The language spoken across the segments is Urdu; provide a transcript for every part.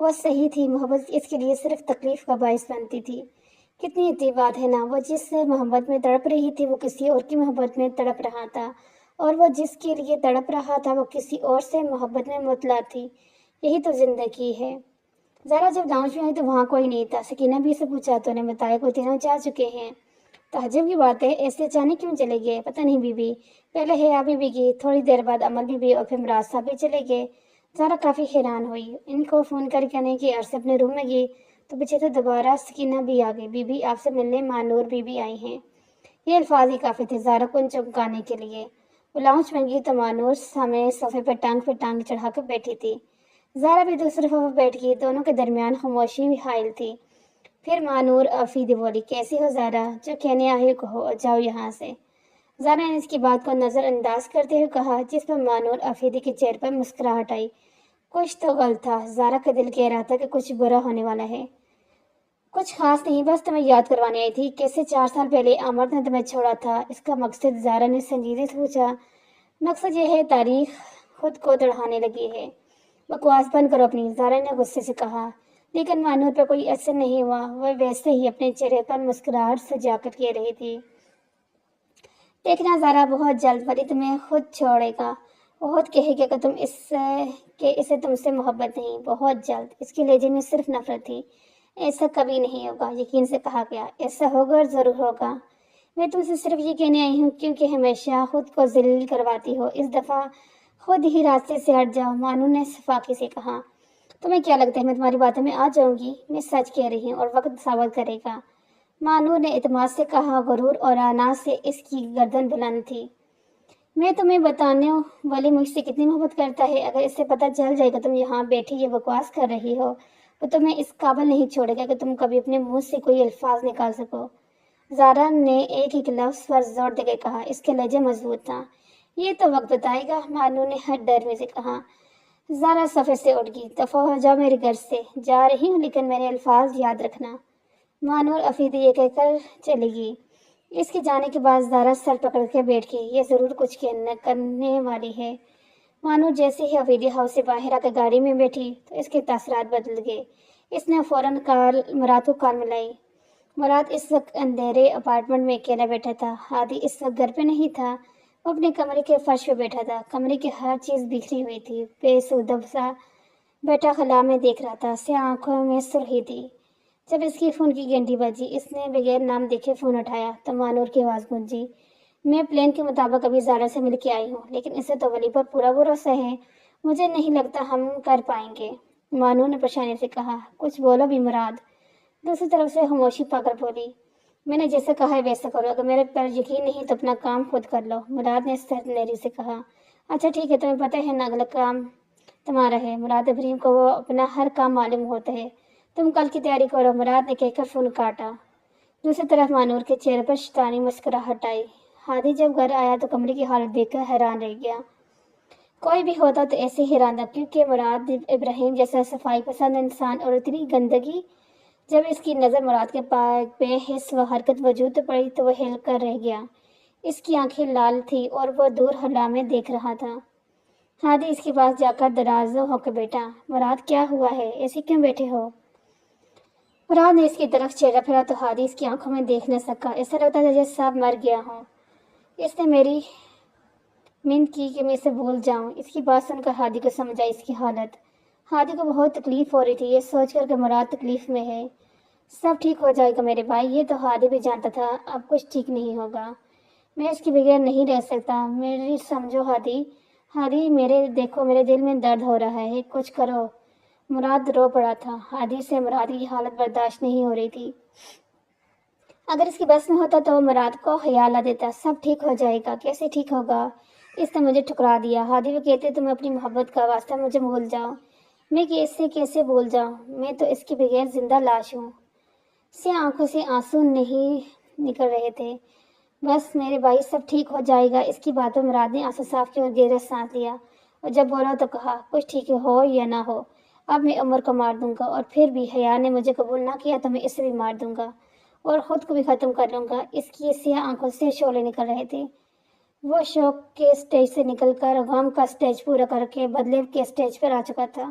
وہ صحیح تھی، محبت اس کے لیے صرف تکلیف کا باعث بنتی تھی۔ کتنی عجیب بات ہے نا، وہ جس سے محبت میں تڑپ رہی تھی وہ کسی اور کی محبت میں تڑپ رہا تھا، اور وہ جس کے لیے تڑپ رہا تھا وہ کسی اور سے محبت میں مطلع تھی۔ یہی تو زندگی ہے۔ ذرا جب لاؤنج میں آئی تو وہاں کوئی نہیں تھا۔ سکینہ بھی سے پوچھا تو انہیں بتایا کہ وہ تینوں جا چکے ہیں۔ تعجب کی بات ہے، ایسے اچانک کیوں چلے گئے؟ پتہ نہیں بی بی، پہلے حیا بی بی گئی، تھوڑی دیر بعد امل بی بی اور پھر مراد صاحب بھی چلے گئے۔ زارا کافی حیران ہوئی، ان کو فون کر کے کہنے کہ عرصے اپنے روم میں گئی تو پیچھے سے دوبارہ سکینہ بھی آ گئی۔ بی بی آپ سے ملنے مانور بی بی آئی ہیں۔ یہ الفاظ ہی کافی تھے زارا کو ان چمکانے کے لیے۔ وہ لاؤنج میں گئی تو مانور سامنے صوفے پہ ٹانگ چڑھا کر بیٹھی تھی۔ زارا بھی دوسرے صوفے پر بیٹھ گئی، دونوں کے درمیان خاموشی حائل تھی۔ پھر مانور افیدی بولی، کیسی ہو زارا؟ جو کہنے آئی ہو کہو اور جاؤ یہاں سے۔ زارا نے اس کی بات کو نظر انداز کرتے ہوئے کہا، جس پر مانور افیدی کے چہرے پر مسکراہٹ آئی۔ کچھ تو غلط تھا، زارا کا دل کہہ رہا تھا کہ کچھ برا ہونے والا ہے۔ کچھ خاص نہیں، بس تمہیں یاد کروانے آئی تھی، کیسے 4 سال پہلے امر نے تمہیں چھوڑا تھا۔ اس کا مقصد؟ زارا نے سنجیدگی سے پوچھا۔ مقصد یہ ہے، تاریخ خود کو دڑھانے لگی ہے۔ بکواس بند کرو اپنی، زارا نے غصے سے کہا۔ لیکن مانور پر کوئی اثر نہیں ہوا، وہ ویسے ہی اپنے چہرے پر مسکراہٹ سجا کر کہہ رہی تھی، دیکھنا زارا، بہت جلد ولی تمہیں خود چھوڑے گا۔ بہت کہے گا کہ اسے تم سے محبت نہیں، بہت جلد۔ اس کے لہجے میں صرف نفرت تھی۔ ایسا کبھی نہیں ہوگا، یقین سے کہا گیا۔ ایسا ہوگا اور ضرور ہوگا۔ میں تم سے صرف یہ کہنے آئی ہوں کیونکہ ہمیشہ خود کو ذلیل کرواتی ہو، اس دفعہ خود ہی راستے سے ہٹ جاؤ، مانو نے شفاقی سے کہا۔ تمہیں کیا لگتا ہے میں تمہاری باتوں میں آ جاؤں گی؟ میں سچ کہہ رہی ہوں اور وقت ثابت کرے گا، مانو نے اعتماد سے کہا۔ غرور اور انا سے اس کی گردن بلند تھی۔ میں تمہیں بتانے والی مجھ سے کتنی محبت کرتا ہے، اگر اس سے پتہ چل جائے گا تم یہاں بیٹھی یہ بکواس کر رہی ہو، تو تمہیں اس قابل نہیں چھوڑے گا کہ تم کبھی اپنے منہ سے کوئی الفاظ نکال سکو۔ زارا نے ایک ایک لفظ پر زور دے کے کہا، اس کے لہجہ مضبوط تھا۔ یہ تو وقت بتائے گا، مانو نے ہٹ ڈرنے سے کہا۔ زارا صفحے سے اٹھ گئی، دفعہ ہو جاؤ میرے گھر سے، جا رہی ہوں لیکن میرے الفاظ یاد رکھنا، مانور افیدی یہ کہہ کر چلی گئی۔ اس کے جانے کے بعد زارا سر پکڑ کے بیٹھ گئی، یہ ضرور کچھ کرنے والی ہے۔ مانور جیسے ہی افیدی ہاؤس سے باہر آ کر گاڑی میں بیٹھی تو اس کے تاثرات بدل گئے۔ اس نے فوراً مراد کو کال ملائی۔ مراد اس وقت اندھیرے اپارٹمنٹ میں اکیلا بیٹھا تھا۔ ہادی اس وقت گھر پہ نہیں تھا، وہ اپنے کمرے کے فرش پہ بیٹھا تھا۔ کمرے کی ہر چیز بکھری ہوئی تھی، بے سودہ سا بیٹھا خلا میں دیکھ رہا تھا، سیاہ آنکھوں میں سرخی تھی۔ جب اس کی فون کی گھنٹی بجی، اس نے بغیر نام دیکھے فون اٹھایا تو مانور کی آواز گونجی، میں پلان کے مطابق ابھی زارا سے مل کے آئی ہوں، لیکن اسے تو ولی پر پورا بھروسہ ہے، مجھے نہیں لگتا ہم کر پائیں گے۔ مانور نے پریشانی سے کہا، کچھ بولو بھی مراد۔ دوسری طرف سے خاموشی پا کر بولی، میں نے جیسا کہا ہے ویسا کرو، اگر میرے پر یقین نہیں تو اپنا کام خود کر لو، مراد نے سر نری سے کہا۔ اچھا ٹھیک ہے، تمہیں پتہ ہے نا اگلا کام تمہارا ہے، مراد ابراہیم کو وہ اپنا ہر کام معلوم ہوتا ہے، تم کل کی تیاری کرو، مراد نے کہہ کر فون کاٹا۔ دوسری طرف مانور کے چہرے پر شیطانی مسکراہٹ آئی۔ ہادی جب گھر آیا تو کمرے کی حالت دیکھ کر حیران رہ گیا۔ کوئی بھی ہوتا تو ایسے حیران تھا، کیونکہ مراد ابراہیم جیسا صفائی پسند انسان اور اتنی گندگی، جب اس کی نظر مراد کے پاک بے حس و حرکت وجود پڑی تو وہ ہل کر رہ گیا۔ اس کی آنکھیں لال تھی اور وہ دور حلا میں دیکھ رہا تھا۔ ہادی اس کے پاس جا کر درازو ہو کر بیٹھا۔ مراد کیا ہوا ہے، ایسے کیوں بیٹھے ہو؟ مراد نے اس کی طرف چہرہ پھیرا تو ہادی اس کی آنکھوں میں دیکھ نہ سکا، ایسا لگتا تھا جیسے صاحب مر گیا ہوں۔ اس نے میری منت کی کہ میں اسے بھول جاؤں۔ اس کی بات سن کر ہادی کو سمجھ آئی اس کی حالت۔ ہادی کو بہت تکلیف ہو رہی تھی، یہ سوچ کر کہ مراد تکلیف میں ہے۔ سب ٹھیک ہو جائے گا میرے بھائی، یہ تو ہادی بھی جانتا تھا اب کچھ ٹھیک نہیں ہوگا، میں اس کے بغیر نہیں رہ سکتا، میری سمجھو ہادی۔ ہادی دیکھو میرے دل میں درد ہو رہا ہے، کچھ کرو۔ مراد رو پڑا تھا، ہادی سے مراد کی حالت برداشت نہیں ہو رہی تھی۔ اگر اس کی بس میں ہوتا تو وہ مراد کو خیال آ دیتا، سب ٹھیک ہو جائے گا، کیسے ٹھیک ہوگا، اس نے مجھے ٹھکرا دیا۔ ہادی وہ کہتے تم اپنی محبت کا واسطہ مجھے بھول جاؤ، میں کیسے بھول جاؤں، میں تو اس کے بغیر زندہ لاش ہوں۔ سیاہ آنکھوں سے آنسو نہیں نکل رہے تھے۔ بس میرے بھائی سب ٹھیک ہو جائے گا۔ اس کی باتوں مراد نے آنسو صاف کی اور گہرا سانس لیا، اور جب بولا تو کہا، کچھ ٹھیک ہو یا نہ ہو، اب میں عمر کو مار دوں گا، اور پھر بھی حیا نے مجھے قبول نہ کیا تو میں اسے بھی مار دوں گا اور خود کو بھی ختم کر لوں گا۔ اس کی سیاہ آنکھوں سے شعلے نکل رہے تھے۔ وہ شوق کے اسٹیج سے نکل کر غم کا اسٹیج پورا کر کے بدلے کے اسٹیج پر آ چکا تھا۔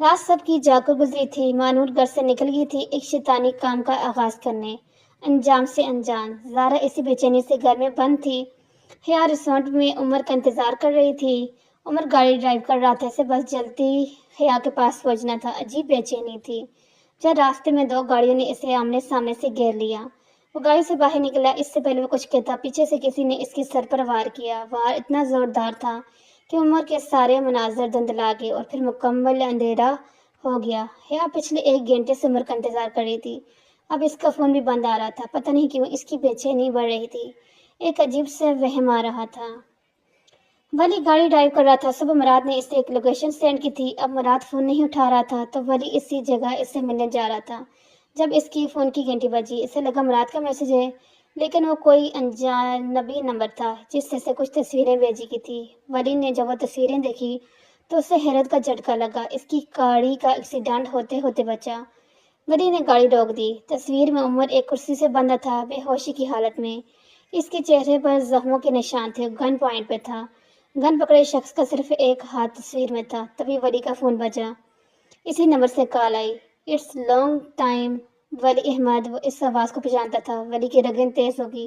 رات سب کی جاگ کر گزری تھی۔ مانور گھر سے نکل گئی تھی ایک شیطانی کام کا آغاز کرنے، انجام سے انجان۔ زارا اسی بے چینی سے گھر میں بند تھی۔ حیا ریسٹورینٹ میں عمر کا انتظار کر رہی تھی۔ عمر گاڑی ڈرائیو کر رہا تھا، اسے بس جلدی حیا کے پاس پہنچنا تھا۔ عجیب بے چینی تھی جب راستے میں دو گاڑیوں نے اسے آمنے سامنے سے گھیر لیا۔ وہ گاڑی سے باہر نکلا، اس سے پہلے وہ کچھ کہتا پیچھے سے کسی نے اس کے سر پر وار کیا۔ وار اتنا زوردار تھا کہ عمر کے سارے مناظر دھندلا گئے اور پھر مکمل اندھیرا ہو گیا۔ حیا پچھلے 1 گھنٹے سے عمر کا انتظار کر رہی تھی۔ اب اس کا فون بھی بند آ رہا تھا۔ پتہ نہیں کیوں اس کی بے چینی بڑھ رہی تھی، ایک عجیب سے وہم آ رہا تھا۔ ولی گاڑی ڈرائیو کر رہا تھا۔ صبح مراد نے اسے ایک لوکیشن سینڈ کی تھی۔ اب مراد فون نہیں اٹھا رہا تھا تو ولی اسی جگہ اس سے ملنے جا رہا تھا۔ جب اس کی فون کی گھنٹی بجی، اسے لگا مراد کا میسج ہے، لیکن وہ کوئی اجنبی نمبر تھا جس سے اسے کچھ تصویریں بھیجی کی تھی۔ ولی نے جب وہ تصویریں دیکھی تو اسے حیرت کا جھٹکا لگا۔ اس کی گاڑی کا ایکسیڈنٹ ہوتے ہوتے بچا۔ ولی نے گاڑی روک دی۔ تصویر میں عمر ایک کرسی سے بندھا تھا، بے ہوشی کی حالت میں۔ اس کے چہرے پر زخموں کے نشان تھے، گن پوائنٹ پہ تھا۔ گن پکڑے شخص کا صرف ایک ہاتھ تصویر میں تھا۔ تبھی ولی کا فون بجا۔ اسی نمبر سے کال آئی۔ اٹس لانگ ٹائم ولی احمد۔ وہ اس آواز کو پہچانتا تھا۔ ولی کی رگیں تیز ہوگی۔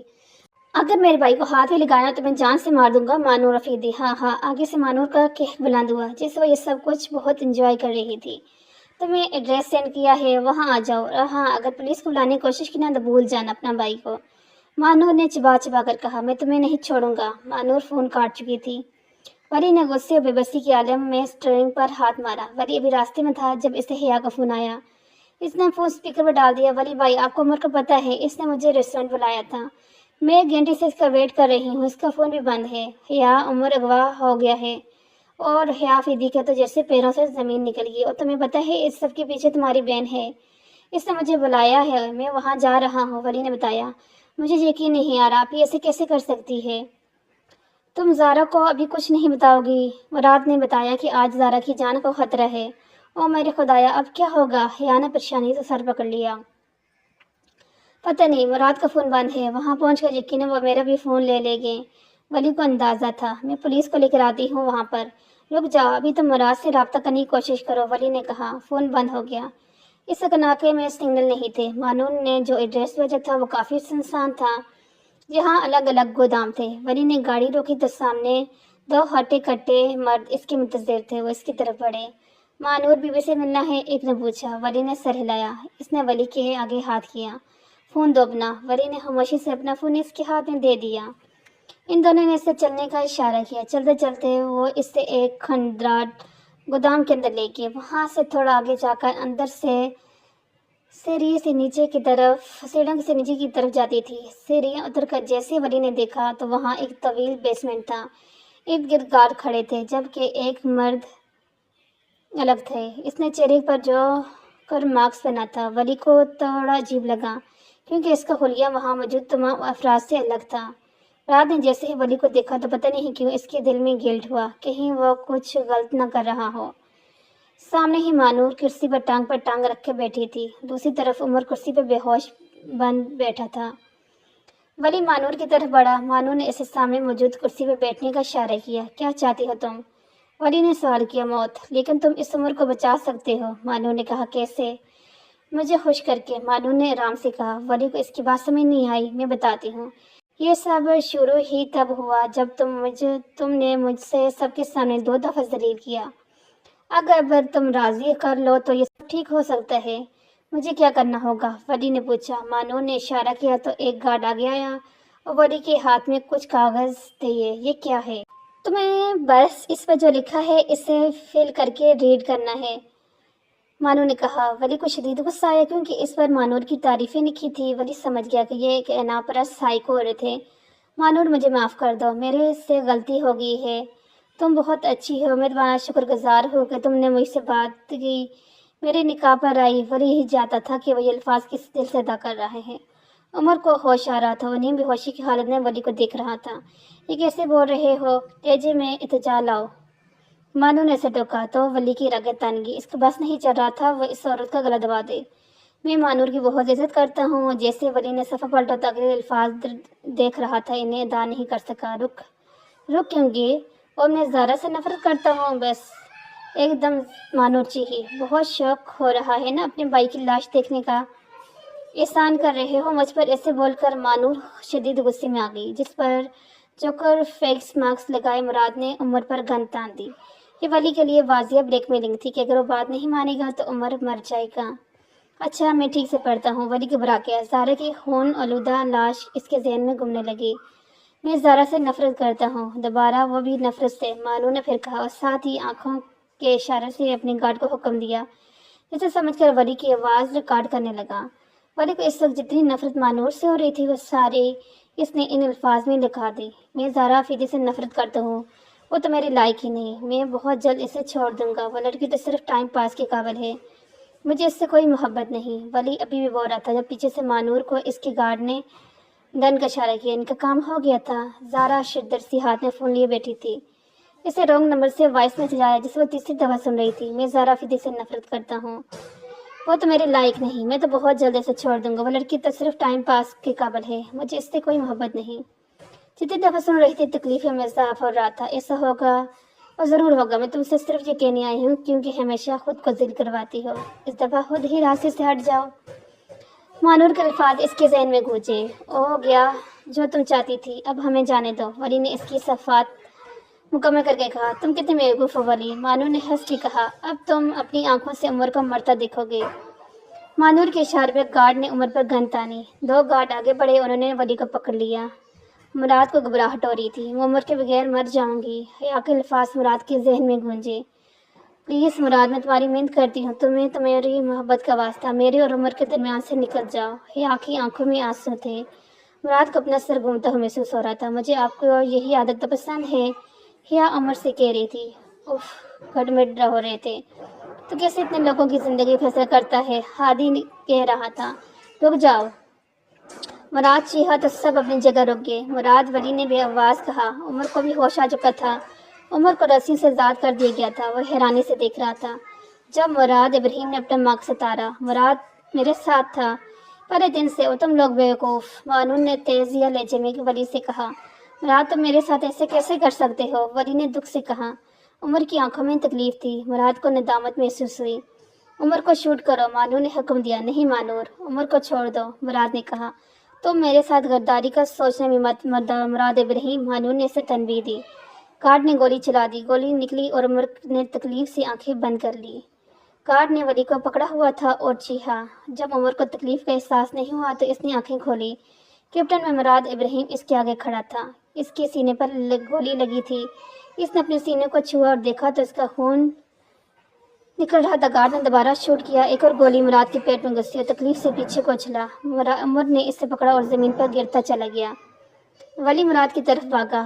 اگر میرے بھائی کو ہاتھ بھی لگایا تو میں جان سے مار دوں گا۔ مانور افیدی۔ ہاں ہاں۔ آگے سے مانور کا کہہ بلند ہوا، جس وہ یہ سب کچھ بہت انجوائے کر رہی تھی۔ تمہیں ایڈریس سینڈ کیا ہے، وہاں آ جاؤ۔ اور ہاں، اگر پولیس کو بلانے کی کوشش کی نا تو بھول جانا اپنا بھائی کو۔ مانور نے چبا چبا کر کہا، میں تمہیں نہیں چھوڑوں گا۔ مانور فون کاٹ چکی تھی۔ ولی نے غصے اور بے بسی کے عالم میں اسٹیئرنگ پر ہاتھ مارا۔ ولی ابھی راستے میں تھا جب اسے حیا کا فون آیا۔ اس نے فون اسپیکر پر ڈال دیا۔ ولی بھائی، آپ کو عمر کا پتہ ہے، اس نے مجھے ریسٹورینٹ بلایا تھا۔ میں 1 گھنٹے سے اس کا ویٹ کر رہی ہوں، اس کا فون بھی بند ہے۔ حیا، عمر اغوا ہو گیا ہے۔ اور حیا افیدی کا تو جیسے پیروں سے زمین نکل گئی۔ اور تمہیں پتہ ہے اس سب کے پیچھے تمہاری بہن ہے، اس نے مجھے بلایا ہے، میں وہاں جا رہا ہوں۔ ولی نے بتایا۔ مجھے یقین نہیں آ رہا، آپ ایسے کیسے کر سکتی ہے؟ تم زارا کو ابھی کچھ نہیں بتاؤ گی؟ مراد نے بتایا کہ آج زارا کی جان کو خطرہ ہے۔ او میرے خدایا، اب کیا ہوگا؟ حیا نے پریشانی سے سر پکڑ لیا۔ پتہ نہیں، مراد کا فون بند ہے، وہاں پہنچ کر یقیناً وہ میرا بھی فون لے لیں گے۔ ولی کو اندازہ تھا، میں پولیس کو لے کر آتی ہوں وہاں پر۔ رک جاؤ، ابھی تم مراد سے رابطہ کرنے کی کوشش کرو۔ ولی نے کہا۔ فون بند ہو گیا۔ اس علاقے میں سگنل نہیں تھے۔ مانور نے جو ایڈریس بھیجا تھا وہ کافی سنسان تھا، جہاں الگ الگ گودام تھے۔ ولی نے گاڑی روکی تو سامنے 2 ہٹے کٹے مرد اس کے منتظر تھے۔ وہ اس کی طرف بڑھے۔ مانور بیوی سے ملنا ہے؟ ایک نے پوچھا۔ ولی نے سر ہلایا۔ اس نے ولی کے آگے ہاتھ کیا۔ فون دو اپنا۔ ولی نے خاموشی سے اپنا فون اس کے ہاتھ میں دے دیا۔ ان دونوں نے اسے چلنے کا اشارہ کیا۔ چلتے چلتے وہ اسے ایک کھنڈرات گودام کے اندر لے گئے۔ وہاں سے تھوڑا آگے جا کر اندر سے سیڑھیوں سے نیچے کی طرف جاتی تھی۔ سیڑھیاں اتر کر جیسے ولی نے دیکھا تو وہاں ایک طویل بیسمنٹ تھا۔ ارد گرد گارڈ کھڑے تھے، جبکہ ایک مرد الگ تھے۔ اس نے چہرے پر جو کر ماسک پہنا تھا۔ ولی کو تھوڑا عجیب لگا، کیونکہ اس کا حلیہ وہاں موجود تمام افراد سے الگ تھا۔ رات نے جیسے ہی ولی کو دیکھا تو پتہ نہیں کیوں اس کے دل میں گلٹ ہوا، کہیں وہ کچھ غلط نہ کر رہا ہو۔ سامنے ہی مانور کرسی پر ٹانگ رکھ کے بیٹھی تھی۔ دوسری طرف عمر کرسی پر بے ہوش بند بیٹھا تھا۔ ولی مانور کی طرف بڑھا۔ مانور نے اسے سامنے موجود کرسی پر بیٹھنے کا اشارہ کیا۔ کیا چاہتی ہو تم؟ ولی نے سوال کیا۔ موت، لیکن تم اس عمر کو بچا سکتے ہو۔ مانور نے کہا۔ کیسے؟ مجھے خوش کر کے، مانور نے آرام سے کہا۔ ولی کو اس کی بات سمجھ نہیں آئی۔ میں بتاتی ہوں۔ یہ سب شروع ہی تب ہوا جب تم نے مجھ سے سب کے سامنے 2 دفعہ ذلیل کیا۔ اگر تم راضی کر لو تو یہ سب ٹھیک ہو سکتا ہے۔ مجھے کیا کرنا ہوگا؟ ولی نے پوچھا۔ مانور نے اشارہ کیا تو ایک گارڈ آگے آیا اور ولی کے ہاتھ میں کچھ کاغذ دیے۔ یہ کیا ہے؟ تمہیں بس اس پر جو لکھا ہے اسے فل کر کے ریڈ کرنا ہے، مانور نے کہا۔ ولی کو شدید غصہ آیا کیونکہ اس پر مانور کی تعریفیں لکھی تھی۔ ولی سمجھ گیا کہ یہ ایک اناپرست سائیکو عورت ہے۔ مانور، مجھے معاف کر دو، میرے سے غلطی ہو گئی ہے۔ تم بہت اچھی ہو، میں تمہارا شکر گزار ہوں کہ تم نے مجھ سے بات کی، میرے نکاح پر آئی۔ ولی ہی جاتا تھا کہ وہ یہ الفاظ کس دل سے ادا کر رہے ہیں۔ عمر کو ہوش آ رہا تھا، وہ نیم بے ہوشی کی حالت میں ولی کو دیکھ رہا تھا۔ یہ کیسے بول رہے ہو؟ تیجے میں ارتجاع لاؤ۔ مانور نے اسے ٹوکا تو ولی کی رگیں تن گئی۔ اس کو بس نہیں چل رہا تھا وہ اس عورت کا گلا دبا دے۔ میں مانور کی بہت عزت کرتا ہوں۔ جیسے ولی نے صفحہ پلٹا تو اگلے الفاظ دیکھ رہا تھا، انہیں ادا نہیں کر سکا۔ رک کیوں گئی؟ اور میں زارا سے نفرت کرتا ہوں، بس ایک دم مانور چیخی، بہت شوق ہو رہا ہے نا اپنے بھائی کی لاش دیکھنے کا؟ احسان کر رہے ہو مجھ پر، ایسے بول کر مانور شدید غصے میں آ گئی، جس پر چوکر فیکس مارکس لگائے مراد نے عمر پر گن تان دی۔ یہ ولی کے لیے واضح بلیک میلنگ تھی کہ اگر وہ بات نہیں مانے گا تو عمر مر جائے گا۔ اچھا میں ٹھیک سے پڑھتا ہوں، ولی گھبرا گیا۔ زہرا کی خون آلودہ لاش اس کے ذہن میں گھومنے لگی۔ میں زہرا سے نفرت کرتا ہوں، دوبارہ وہ بھی نفرت سے، مانو نے پھر کہا، اور ساتھ ہی آنکھوں کے اشارے سے اپنے گارڈ کو حکم دیا، جسے سمجھ کر ولی کی آواز ریکارڈ کرنے لگا۔ ولی کو اس وقت جتنی نفرت مانور سے ہو رہی تھی وہ ساری اس نے ان الفاظ میں لکھا دی۔ میں زہرا افریدی سے نفرت کرتا ہوں، وہ تو میرے لائق ہی نہیں، میں بہت جلد اسے چھوڑ دوں گا، وہ لڑکی تو صرف ٹائم پاس کے قابل ہے، مجھے اس سے کوئی محبت نہیں۔ ولی ابھی بھی بول رہا تھا جب پیچھے سے مانور کو اس کے گارڈ نے گن کا اشارہ کیا۔ ان کا کام ہو گیا تھا۔ زہرا شدت سی ہاتھ میں فون لیے بیٹھی تھی۔ اسے رانگ نمبر سے وائس میسج آیا جسے وہ تیسری دفعہ سن رہی تھی۔ میں زہرا افریدی سے نفرت کرتا ہوں، وہ تو میرے لائق نہیں، میں تو بہت جلد اسے چھوڑ دوں گا، وہ لڑکی تو صرف ٹائم پاس کے قابل ہے، مجھے اس سے کوئی محبت نہیں۔ جتنی دفعہ سن رہی تھی تکلیف میں اضافہ ہو رہا تھا۔ ایسا ہوگا اور ضرور ہوگا، میں تم سے صرف یہ کہنے آئی ہوں کیونکہ ہمیشہ خود کو ذل کرواتی ہو، اس دفعہ خود ہی راستے سے ہٹ جاؤ۔ مانور کے الفاظ اس کے ذہن میں گونجے۔ ہو گیا جو تم چاہتی تھی، اب ہمیں جانے دو، ولی نے اس کی صفات مکمل کر کے کہا۔ تم کتنے بیوقوف ہو ولی، مانور نے ہنس کے کہا، اب تم اپنی آنکھوں سے عمر کو مرتا دیکھو گے۔ مانور کے اشارے پر گارڈ نے عمر پر گن تانی۔ دو گارڈ آگے بڑھے، انہوں نے ولی کو پکڑ لیا۔ مراد کو گھبراہٹ ہو رہی تھی، وہ عمر کے بغیر مر جاؤں گی، حیا کے الفاظ مراد کے ذہن میں گونجے۔ پلیز مراد، میں تمہاری محنت کرتی ہوں، تمہیں تو میری محبت کا واسطہ، میرے اور عمر کے درمیان سے نکل جاؤ۔ حیا کی آنکھوں میں آنسو تھے۔ مراد کو اپنا سر گھومتا ہوا محسوس ہو رہا تھا۔ مجھے آپ کو یہی عادت تو پسند ہے، حیا عمر سے کہہ رہی تھی۔ اف، گھٹمٹ ہو رہے تھے۔ تو کیسے اتنے لوگوں کی زندگی فیصلہ کرتا ہے؟ ہادی کہہ رہا تھا۔ رک جاؤ، مراد چیخا تو سب اپنی جگہ رک گئے۔ مراد، ولی نے بے آواز کہا۔ عمر کو بھی ہوش آ چکا تھا۔ عمر کو رسی سے آزاد کر دیا گیا تھا، وہ حیرانی سے دیکھ رہا تھا جب مراد ابراہیم نے اپنا مارکس اتارا۔ مراد میرے ساتھ تھا پہلے دن سے، اور تم لوگ بیوقوف، مانور نے تیزیہ لہجے میں ولی سے کہا۔ مراد، تم میرے ساتھ ایسے کیسے کر سکتے ہو؟ ولی نے دکھ سے کہا۔ عمر کی آنکھوں میں تکلیف تھی۔ مراد کو ندامت محسوس ہوئی۔ عمر کو شوٹ کرو، مانور نے حکم دیا۔ نہیں مانور، عمر کو چھوڑ دو، مراد نے کہا۔ تم میرے ساتھ غداری کا سوچنے میں مت مراد ابراہیم، مانور نے اسے تنبیہ دی۔ گارڈ نے گولی چلا دی، گولی نکلی اور عمر نے تکلیف سے آنکھیں بند کر لی۔ گارڈ نے ولی کو پکڑا ہوا تھا اور چیخا۔ جب عمر کو تکلیف کا احساس نہیں ہوا تو اس نے آنکھیں کھولی۔ کیپٹن میں مراد ابراہیم اس کے آگے کھڑا تھا، اس کے سینے پر گولی لگی تھی۔ اس نے اپنے سینے کو چھوا اور دیکھا تو اس کا خون نکل رہا تھا۔ گارڈ نے دوبارہ شوٹ کیا، ایک اور گولی مراد کے پیٹ میں گھسی اور تکلیف سے پیچھے کو اچھلا۔ عمر نے اسے پکڑا اور زمین پر گرتا چلا گیا۔ ولی مراد کی طرف بھاگا۔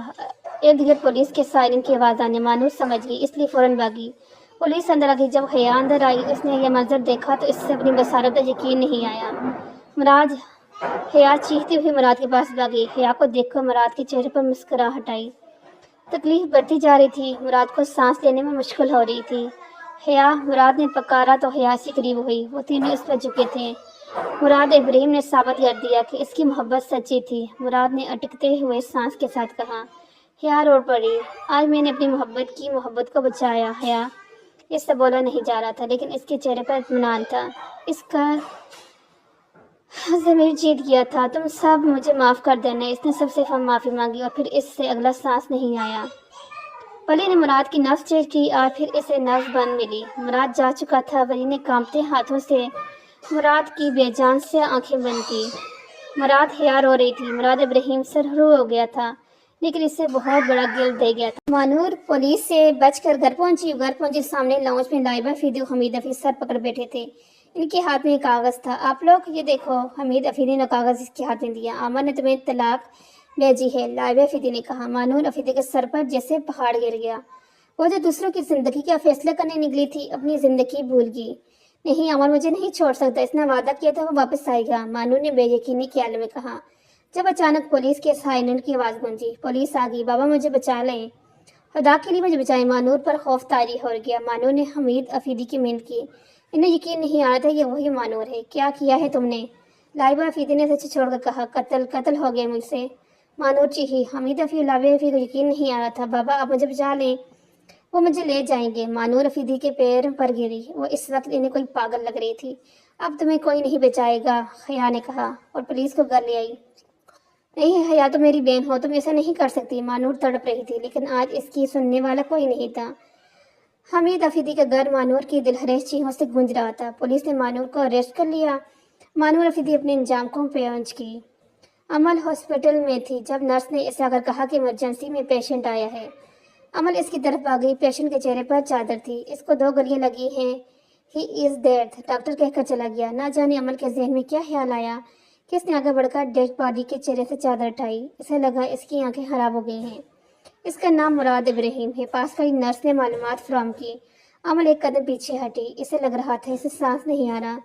ارد گرد پولیس کے سائرن کی آواز آنے مانور سمجھ گئی، اس لیے فوراً بھاگی۔ پولیس اندر آ گئی۔ جب حیا اندر آئی، اس نے یہ منظر دیکھا تو اس سے اپنی بصارت پر یقین نہیں آیا۔ مراد، حیا چیختی ہوئی مراد کے پاس بھاگی۔ حیا کو دیکھ کر مراد کے چہرے پر مسکراہٹ آئی۔ تکلیف بڑھتی جا رہی تھی، مراد کو سانس لینے میں مشکل ہو رہی تھی۔ حیا، مراد نے پکارا تو حیا سے قریب ہوئی۔ وہ تینوں اس پر جھکے تھے۔ مراد ابراہیم نے ثابت کر دیا کہ اس کی محبت سچی تھی، مراد نے اٹکتے ہوئے سانس کے ساتھ کہا۔ حیا رو پڑی۔ آج میں نے اپنی محبت کو بچایا۔ حیا، اس سے بولا نہیں جا رہا تھا لیکن اس کے چہرے پر اطمینان تھا۔ اس کا ضمیر جیت گیا تھا۔ تم سب مجھے معاف کر دینا۔ اس نے سب سے معافی مانگی اور پھر اس سے اگلا سانس نہیں آیا۔ ولی نے مراد کی نبض چیک کی اور پھر اسے نبض بند ملی۔ مراد جا چکا تھا۔ ولی نے کانپتے ہاتھوں سے مراد کی بے جان سے آنکھیں بند کی۔ مراد، حیا رو رہی تھی۔ مراد ابراہیم سرخرو ہو گیا تھا لیکن اس سے بہت بڑا گل دے گیا تھا۔ مانور پولیس سے بچ کر گھر پہنچی۔ سامنے لاؤنج میں لائبہ افریدی اور حمید افریدی سر پکڑ بیٹھے تھے۔ ان کے ہاتھ میں ایک کاغذ تھا۔ آپ لوگ یہ دیکھو، حمید افریدی نے کاغذ اس کے ہاتھ میں دیا۔ عامر نے تمہیں طلاق بھیجی ہے، لائبہ افریدی نے کہا۔ مانور افریدی کے سر پر جیسے پہاڑ گر گیا۔ وہ جو دوسروں کی زندگی کا فیصلہ کرنے نکلی تھی، اپنی زندگی بھول گئی۔ نہیں، عامر مجھے نہیں چھوڑ سکتا، اس نے وعدہ کیا تھا وہ واپس آئے گا، مانور نے بے یقینی کے عالم میں کہا۔ جب اچانک پولیس کے سائرن کی آواز گونجی۔ پولیس آ گئی۔ بابا مجھے بچا لیں، خدا کے لیے مجھے بچائیں۔ مانور پر خوف طاری ہو گیا۔ مانور نے حمید افریدی کی محنت کی۔ انہیں یقین نہیں آ رہا تھا کہ وہی مانور ہے۔ کیا کیا ہے تم نے؟ لائبہ افریدی نے سچ چھوڑ کر کہا۔ قتل ہو گیا مجھ سے، مانور چیخی۔ حمید افریدی، لائبہ افریدی کو یقین نہیں آ رہا تھا۔ بابا آپ مجھے بچا لیں، وہ مجھے لے جائیں گے۔ مانو رفیدی کے پیر پر گری۔ وہ اس وقت انہیں کوئی پاگل لگ رہی تھی۔ اب تمہیں کوئی نہیں بچائے گا، حیا نے کہا اور پولیس کو گھر لے آئی۔ نہیں حیا، تو میری بہن ہو، تم ایسا نہیں کر سکتی۔ مانور تڑپ رہی تھی، لیکن آج اس کی سننے والا کوئی نہیں تھا۔ حمید افیدی کا گھر مانور کی دلہریز چیخوں سے گونج رہا تھا۔ پولیس نے مانور کو اریسٹ کر لیا۔ مانور افیدی اپنے انجام کو پہنچ گئی۔ امل ہاسپٹل میں تھی جب نرس نے اسے آ کر کہا کہ ایمرجنسی میں پیشنٹ آیا ہے۔ امل اس کی طرف آ گئی۔ پیشنٹ کے چہرے پر چادر تھی۔ اس کو 2 گولیاں لگی ہیں، ہی از ڈیڈ، ڈاکٹر کہہ کر چلا گیا۔ نہ جانے امل کے ذہن میں کیا خیال آیا کہ اس نے آگے بڑھ کر ڈیڈ باڈی کے چہرے سے چادر اٹھائی۔ اسے لگا اس کی آنکھیں خراب ہو گئی ہیں۔ اس کا نام مراد ابراہیم ہے۔ پاس کھڑی نرس نے معلومات فراہم کی۔ امل ایک قدم پیچھے ہٹی۔ اسے لگ رہا تھا اسے سانس نہیں آ رہا۔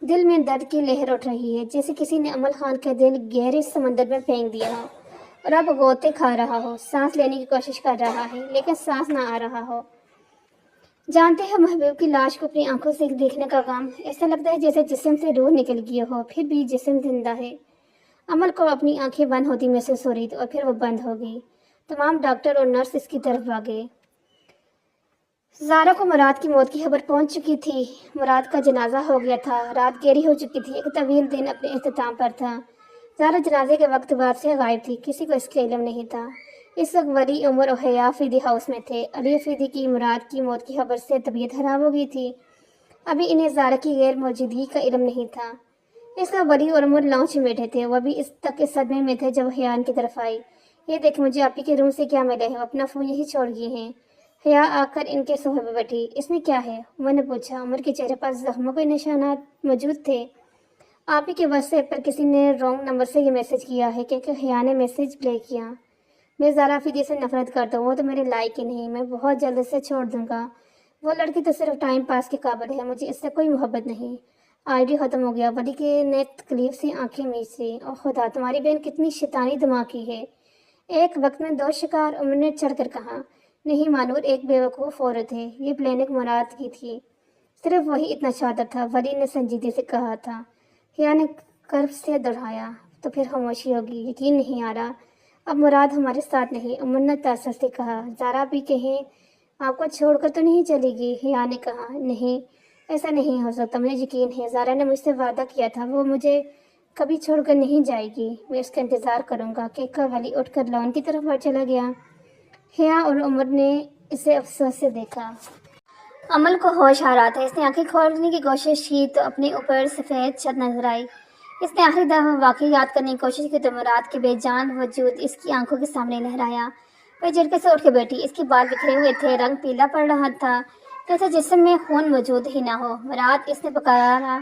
دل میں درد کی لہر اٹھ رہی ہے، جیسے کسی نے امل خان کا دل گہرے سمندر میں پھینک دیا ہو اور اب غوطے کھا رہا ہو۔ سانس لینے کی کوشش کر رہا ہے لیکن سانس نہ آ رہا ہو۔ جانتے ہیں محبوب کی لاش کو اپنی آنکھوں سے دیکھنے کا غم، ایسا لگتا ہے جیسے جسم سے روح نکل گئی ہو، پھر بھی جسم زندہ ہے۔ امل کو اپنی آنکھیں بند ہوتی محسوس ہو رہی تھی اور پھر وہ بند ہو گئی۔ تمام ڈاکٹر اور نرس اس کی طرف بھاگے۔ زارا کو مراد کی موت کی خبر پہنچ چکی تھی۔ مراد کا جنازہ ہو گیا تھا۔ رات گہری ہو چکی تھی۔ ایک طویل دن اپنے اختتام پر تھا۔ زارا جنازے کے وقت بعد سے غائب تھی، کسی کو اس کا علم نہیں تھا۔ اس وقت ولی عمر اور حیا افیدی ہاؤس میں تھے۔ علی افیدی کی مراد کی موت کی خبر سے طبیعت خراب ہو گئی تھی۔ ابھی انہیں زارا کی غیر موجودگی کا علم نہیں تھا۔ اس وقت ولی اور عمر لاؤنج میں بیٹھے تھے۔ وہ بھی اس تک کے صدمے میں تھے جب حیا ان کی طرف آئی۔ یہ دیکھ مجھے آپ ہی کے روم سے کیا ملے ہے، اپنا فون یہی چھوڑ گئے ہیں۔ حیا آ کر ان کے صوفے پہ بیٹھی۔ اس میں کیا ہے؟ عمر نے پوچھا۔ عمر کے چہرے پر زخموں کے نشانات موجود تھے۔ آپ ہی کے واٹس ایپ پر کسی نے رانگ نمبر سے یہ میسج کیا ہے کہ حیا نے میسج پلے کیا۔ میں زارا افیدی سے نفرت کرتا ہوں، وہ تو میرے لائق ہی نہیں، میں بہت جلد اسے چھوڑ دوں گا۔ وہ لڑکی تو صرف ٹائم پاس کے قابل ہے، مجھے اس سے کوئی محبت نہیں۔ آئی ڈی ختم ہو گیا۔ ولی کے نے تکلیف سے آنکھیں میچ لی۔ او خدا، تمہاری بہن کتنی شیطانی دماغ کی ہے۔ ایک وقت میں 2 شکار، عمر نے چڑھ کر کہا۔ نہیں مانور ایک بیوقوف عورت ہے، یہ پلاننگ مراد کی تھی، صرف وہی اتنا شاطر تھا، ولی نے سنجیدگی سے کہا تھا۔ حیا نے کرب سے دڑھایا۔ تو پھر خاموشی ہوگی۔ یقین نہیں آ رہا، اب مراد ہمارے ساتھ نہیں، عمر نے تاثر سے کہا۔ زارا بھی کہیں آپ کو چھوڑ کر تو نہیں چلے گی؟ حیا نے کہا۔ نہیں، ایسا نہیں ہو سکتا، مجھے یقین ہے، زارا نے مجھ سے وعدہ کیا تھا، وہ مجھے کبھی چھوڑ کر نہیں جائے گی، میں اس کا انتظار کروں گا۔ کہہ کر ولی اٹھ کر لان کی طرف بڑھ چلا گیا۔ حیا اور عمر نے اسے افسوس سے دیکھا۔ امل کو ہوش آ رہا تھا۔ اس نے آنکھیں کھولنے کی کوشش کی تو اپنے اوپر سفید چھت نظر آئی۔ اس نے آخری دفعہ واقعی یاد کرنے کی کوشش کی تو مراد کے بے جان وجود اس کی آنکھوں کے سامنے لہرایا۔ وہ جھٹکے سے اٹھ کے بیٹھی۔ اس کے بال بکھرے ہوئے تھے، رنگ پیلا پڑ رہا تھا، جیسے جسم میں خون موجود ہی نہ ہو۔ مراد، اس نے پکارا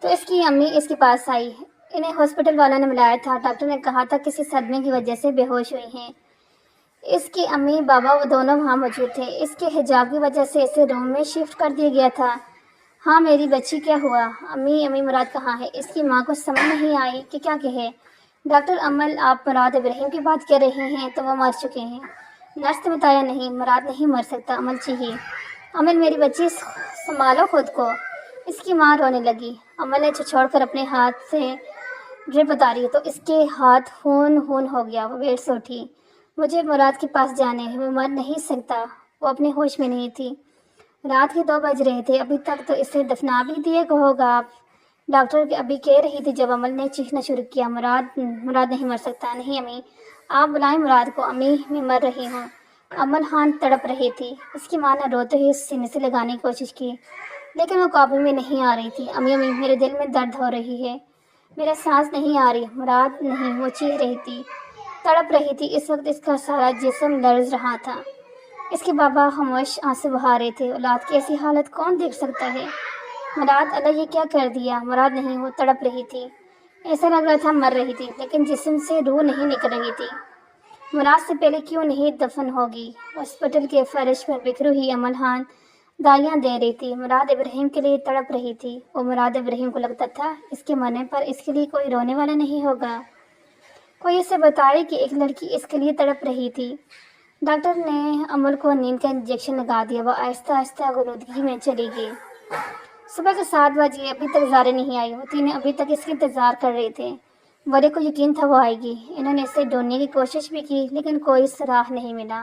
تو اس کی امی اس کے پاس آئی۔ انہیں ہاسپٹل والوں نے بلایا تھا، ڈاکٹر نے کہا تھا کسی صدمے کی وجہ سے بے ہوش ہوئی ہیں۔ اس کی امی بابا وہ دونوں وہاں موجود تھے۔ اس کے حجاب کی وجہ سے اسے روم میں شفٹ کر دیا گیا تھا۔ ہاں میری بچی، کیا ہوا؟ امی مراد کہاں ہے؟ اس کی ماں کو سمجھ نہیں آئی کہ کیا کہے۔ ڈاکٹر امل، آپ مراد ابراہیم کی بات کر رہے ہیں، تو وہ مر چکے ہیں۔ نرس نے بتایا۔ نہیں، مراد نہیں مر سکتا، امل چاہیے۔ امل میری بچی، سنبھالو خود کو۔ اس کی ماں رونے لگی۔ امل نے چھوڑ کر اپنے ہاتھ سے ڈرپ اتاری تو اس کے ہاتھ خون ہو گیا۔ وہ بیڈ سے اٹھی۔ مجھے مراد کے پاس جانے ہے، وہ مر نہیں سکتا، وہ اپنے ہوش میں نہیں تھی۔ رات کے 2 بج رہے تھے، ابھی تک تو اسے دفنا بھی دیے ہوگا آپ، ڈاکٹر ابھی کہہ رہی تھی جب امل نے چیخنا شروع کیا۔ مراد نہیں مر سکتا۔ نہیں امی، آپ بلائیں مراد کو۔ امی، میں مر رہی ہوں۔ امل خان تڑپ رہی تھی۔ اس کی ماں نے روتے ہوئے سینے سے لگانے کی کوشش کی لیکن وہ قابو میں نہیں آ رہی تھی۔ امی میرے دل میں درد ہو رہی ہے، میرا سانس نہیں آ رہی۔ مراد نہیں، وہ چیخ رہی تھی، تڑپ رہی تھی۔ اس وقت اس کا سارا جسم لرز رہا تھا۔ اس کے بابا خاموش آنسو بہا رہے تھے۔ اولاد کی ایسی حالت کون دیکھ سکتا ہے؟ مراد، اللہ یہ کیا کر دیا؟ مراد نہیں، وہ تڑپ رہی تھی، ایسا لگ رہا تھا مر رہی تھی لیکن جسم سے روح نہیں نکل رہی تھی۔ مراد سے پہلے کیوں نہیں دفن ہوگی؟ ہاسپٹل کے فرش پر بکھری ہوئی امل خان دائیاں دے رہی تھی۔ مراد ابراہیم کے لیے تڑپ رہی تھی۔ وہ مراد ابراہیم کو لگتا تھا اس کے مرنے پر اس کے لیے کوئی رونے والا نہیں ہوگا، کوئی اسے بتائے کہ ایک لڑکی اس کے لیے تڑپ رہی تھی۔ ڈاکٹر نے امل کو نیند کا انجیکشن لگا دیا۔ وہ آہستہ آہستہ غنودگی میں چلی گئی۔ صبح کے 7 بجے، ابھی تک زارا نہیں آئی۔ وہ تینوں ابھی تک اس کا انتظار کر رہے تھے۔ ولی کو یقین تھا وہ آئے گی۔ انہوں نے اسے ڈھونڈنے کی کوشش بھی کی لیکن کوئی سراغ نہیں ملا۔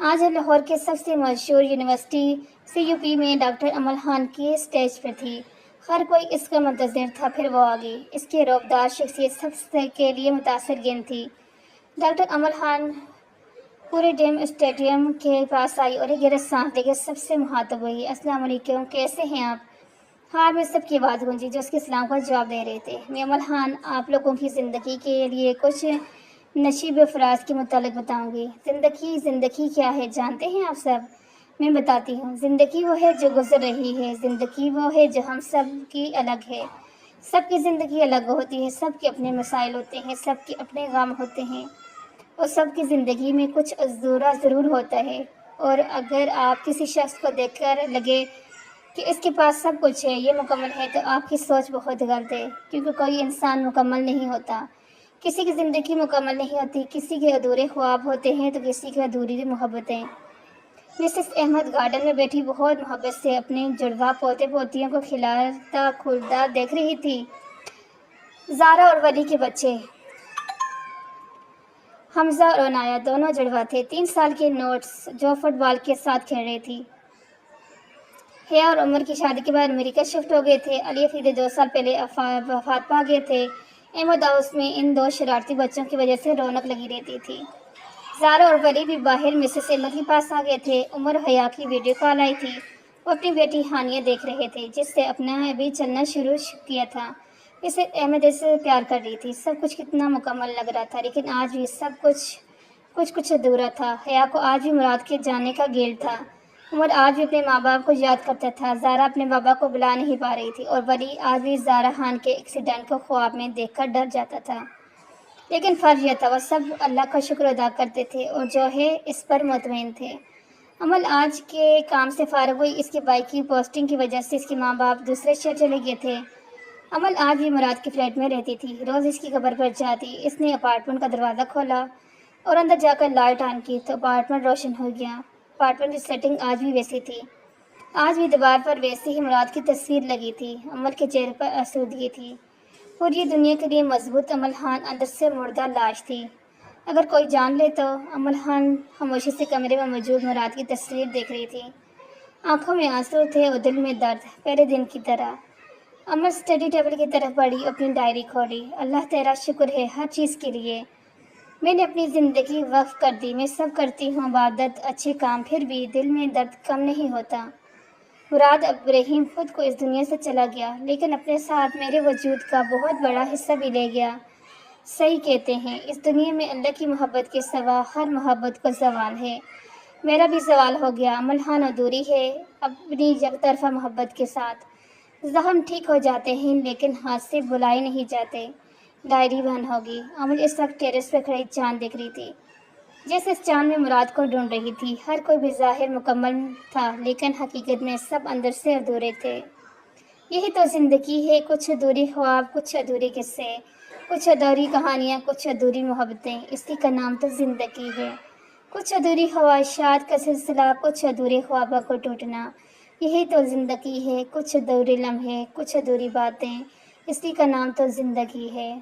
آج ہم لاہور کے سب سے مشہور یونیورسٹی CUP میں ڈاکٹر امل خان کی اسٹیج پر تھی۔ ہر کوئی اس کا منتظر تھا، پھر وہ آگئی۔ اس کی رعبدار شخصیت سب سے کے لیے متاثر کن تھی۔ ڈاکٹر امل خان پورے ڈیم اسٹیڈیم کے پاس آئی اور ایک گہرا سانس لے کے سب سے مخاطب ہوئی۔ السلام علیکم، کیسے ہیں آپ؟ ہار میں سب کی آواز گونجی جو اس کے سلام کا جواب دے رہے تھے۔ میں امل خان آپ لوگوں کی زندگی کے لیے کچھ نشیب افراز کے متعلق بتاؤں گی۔ زندگی کیا ہے جانتے ہیں آپ سب؟ میں بتاتی ہوں۔ زندگی وہ ہے جو گزر رہی ہے، زندگی وہ ہے جو ہم سب کی الگ ہے۔ سب کی زندگی الگ ہوتی ہے، سب کے اپنے مسائل ہوتے ہیں، سب کے اپنے غم ہوتے ہیں، اور سب کی زندگی میں کچھ ادھورا ضرور ہوتا ہے۔ اور اگر آپ کسی شخص کو دیکھ کر لگے کہ اس کے پاس سب کچھ ہے، یہ مکمل ہے، تو آپ کی سوچ بہت غلط ہے، کیونکہ کوئی انسان مکمل نہیں ہوتا۔ کسی کی زندگی مکمل نہیں ہوتی، کسی کے ادھورے خواب ہوتے ہیں تو کسی کی ادھوری محبتیں۔ مسز احمد گارڈن میں بیٹھی بہت محبت سے اپنے جڑواں پوتے پوتیوں کو کھلتا کھلتا دیکھ رہی تھی۔ زارا اور ولی کے بچے حمزہ اور عنایہ دونوں جڑواں تھے، 3 سال کے نوٹس جو فٹ بال کے ساتھ کھیل رہے تھی۔ حیا اور عمر کی شادی کے بعد امریکہ شفٹ ہو گئے تھے۔ علی افریدی 2 سال پہلے وفات پا گئے تھے۔ احمد ہاؤس میں ان 2 شرارتی بچوں کی وجہ سے رونق لگی رہتی تھی۔ زارا اور ولی بھی باہر مسز احمد کے پاس آ گئے تھے۔ عمر حیا کی ویڈیو کال آئی تھی۔ وہ اپنی بیٹی ہانیہ دیکھ رہے تھے، جس سے اپنا ابھی چلنا شروع کیا تھا۔ مسز احمد سے پیار کر رہی تھی۔ سب کچھ کتنا مکمل لگ رہا تھا، لیکن آج بھی سب کچھ ادھورا تھا۔ حیا کو آج بھی مراد کے جانے کا گیل تھا۔ عمر آج بھی اپنے ماں باپ کو یاد کرتا تھا۔ زارا اپنے بابا کو بلا نہیں پا رہی تھی، اور ولی آج بھی زارا خان کے ایکسیڈنٹ کو خواب میں دیکھ کر ڈر جاتا تھا۔ لیکن فرض یہ تھا، وہ سب اللہ کا شکر ادا کرتے تھے اور جو ہے اس پر مطمئن تھے۔ عمل آج کے کام سے فارغ ہوئی۔ اس کے بھائی کی پوسٹنگ کی وجہ سے اس کے ماں باپ دوسرے شہر چلے گئے تھے۔ عمل آج بھی مراد کے فلیٹ میں رہتی تھی۔ روز اس کی قبر پر جاتی۔ اس نے اپارٹمنٹ کا دروازہ کھولا اور اندر جا کر لائٹ آن کی تو اپارٹمنٹ روشن ہو گیا۔ اپارٹمنٹ کی سیٹنگ آج بھی ویسی تھی۔ آج بھی دیوار پر ویسے ہی مراد کی تصویر لگی تھی۔ عمل کے چہرے پر آسودگی تھی۔ پوری دنیا کے لیے مضبوط عمل خان اندر سے مردہ لاش تھی۔ اگر کوئی جان لے تو؟ عمل خان خاموشی سے کمرے میں موجود مراد کی تصویر دیکھ رہی تھی۔ آنکھوں میں آنسو تھے اور دل میں درد، پہلے دن کی طرح۔ عمل اسٹڈی ٹیبل کی طرف بڑھی، اپنی ڈائری کھولی۔ اللہ تیرا شکر ہے ہر چیز کے لیے۔ میں نے اپنی زندگی وقف کر دی، میں سب کرتی ہوں عبادت، اچھے کام، پھر بھی دل میں درد کم نہیں ہوتا۔ مراد ابراہیم خود کو اس دنیا سے چلا گیا، لیکن اپنے ساتھ میرے وجود کا بہت بڑا حصہ بھی لے گیا۔ صحیح کہتے ہیں، اس دنیا میں اللہ کی محبت کے سوا ہر محبت کو زوال ہے۔ میرا بھی زوال ہو گیا۔ عمل خان ادھوری ہے اپنی یک طرفہ محبت کے ساتھ۔ زخم ٹھیک ہو جاتے ہیں لیکن ہاتھ سے بھلائے نہیں جاتے۔ ڈائری بند ہوگی۔ عمل اس وقت ٹیرس پہ کھڑی چاند دیکھ رہی تھی، جیسے اس چاند میں مراد کو ڈھونڈ رہی تھی۔ ہر کوئی بظاہر مکمل تھا، لیکن حقیقت میں سب اندر سے ادھورے تھے۔ یہی تو زندگی ہے، کچھ ادھوری خواب، کچھ ادھورے قصے، کچھ ادھوری کہانیاں، کچھ ادھوری محبتیں، اسی کا نام تو زندگی ہے۔ کچھ ادھوری خواہشات کا سلسلہ، کچھ ادھورے خوابوں کو ٹوٹنا، یہی تو زندگی ہے۔ کچھ ادھورے لمحے، کچھ ادھوری باتیں، اسی کا نام تو زندگی ہے۔